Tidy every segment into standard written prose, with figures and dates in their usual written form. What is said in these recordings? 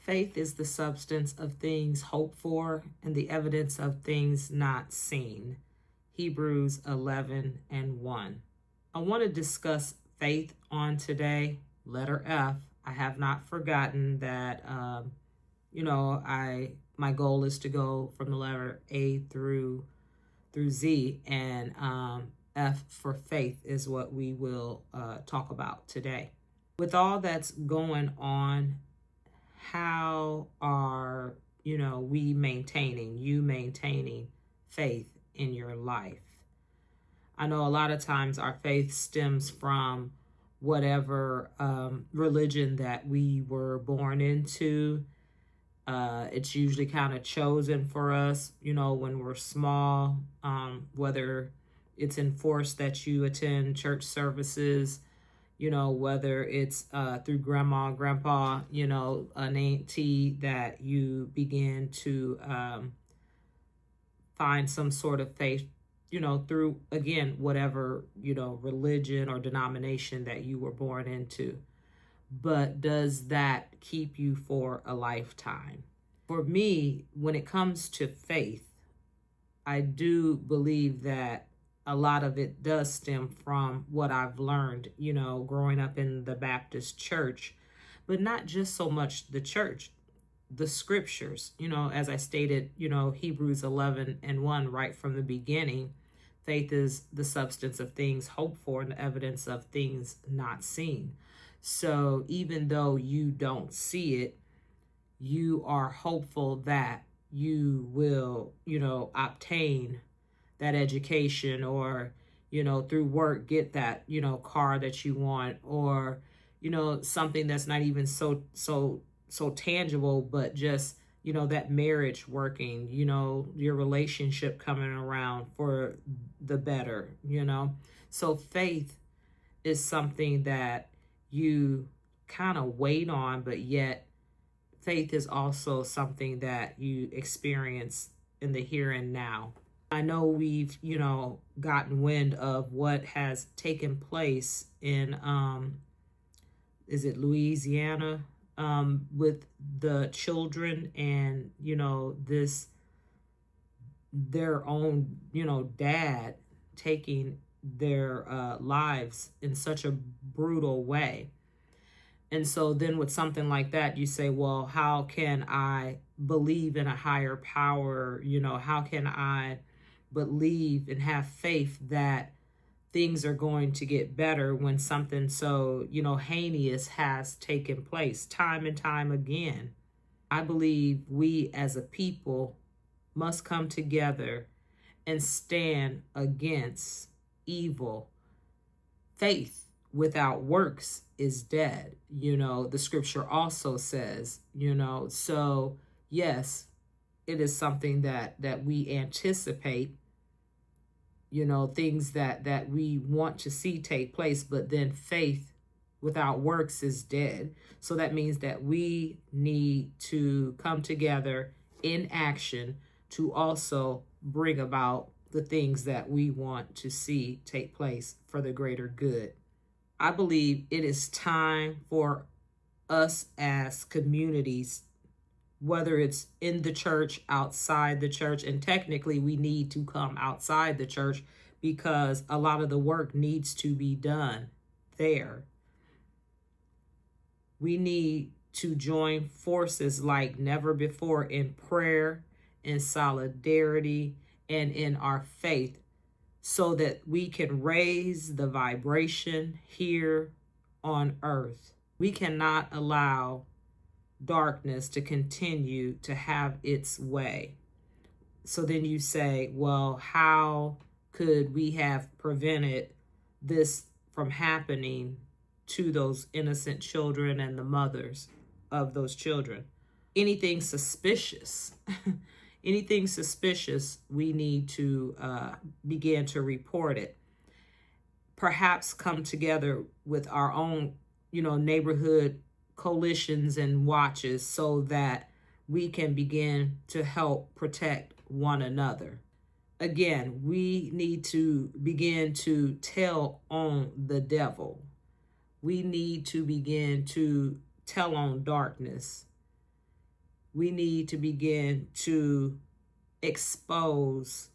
Faith is the substance of things hoped for and the evidence of things not seen. Hebrews 11:1. I want to discuss faith on today, letter F. I have not forgotten that, my goal is to go from the letter A through Z, and F for faith is what we will talk about today. With all that's going on, how are you maintaining faith in your life? I know a lot of times our faith stems from whatever religion that we were born into. It's usually kind of chosen for us, when we're small, whether it's enforced that you attend church services, whether it's through grandma, grandpa, an auntie, that you begin to find some sort of faith, through, again, whatever, religion or denomination that you were born into. But does that keep you for a lifetime? For me, when it comes to faith, I do believe that a lot of it does stem from what I've learned, growing up in the Baptist church, but not just so much the church, the scriptures, as I stated, Hebrews 11:1, right from the beginning. Faith is the substance of things hoped for and the evidence of things not seen. So even though you don't see it, you are hopeful that you will, obtain that education, or, through work, get that, car that you want, or, something that's not even so tangible, but just, that marriage working, your relationship coming around for the better, So faith is something that you kind of wait on, but yet faith is also something that you experience in the here and now. I know we've, gotten wind of what has taken place in, is it Louisiana, with the children and, their own, dad taking their lives in such a brutal way. And so then with something like that, you say, well, how can I believe in a higher power? How can I believe and have faith that things are going to get better when something so, heinous has taken place time and time again? I believe we as a people must come together and stand against evil. Faith without works is dead. The scripture also says, so yes, it is something that we anticipate, things that we want to see take place, but then faith without works is dead. So that means that we need to come together in action to also bring about the things that we want to see take place for the greater good. I believe it is time for us as communities, whether it's in the church, outside the church, and technically we need to come outside the church because a lot of the work needs to be done there. We need to join forces like never before in prayer, in solidarity, and in our faith, so that we can raise the vibration here on earth. We cannot allow darkness to continue to have its way. So then you say, well, how could we have prevented this from happening to those innocent children and the mothers of those children? Anything suspicious, we need to begin to report it. Perhaps come together with our own, neighborhood coalitions and watches so that we can begin to help protect one another. Again, we need to begin to tell on the devil. We need to begin to tell on darkness. We need to begin to expose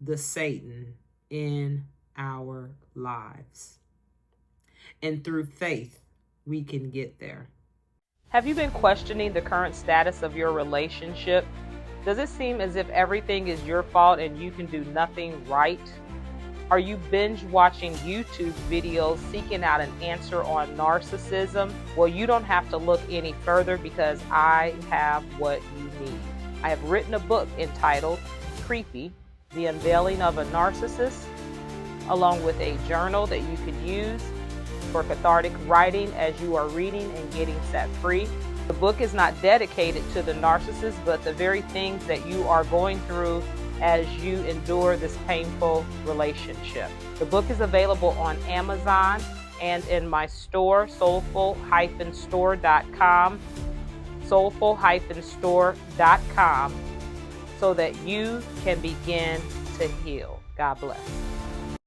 the Satan in our lives. And through faith, we can get there. Have you been questioning the current status of your relationship? Does it seem as if everything is your fault and you can do nothing right? Are you binge watching YouTube videos seeking out an answer on narcissism? Well, you don't have to look any further because I have what you need. I have written a book entitled Creepy, The Unveiling of a Narcissist, along with a journal that you can use for cathartic writing as you are reading and getting set free. The book is not dedicated to the narcissist, but the very things that you are going through as you endure this painful relationship. The book is available on Amazon and in my store, soulful-store.com, soulful-store.com, so that you can begin to heal. God bless.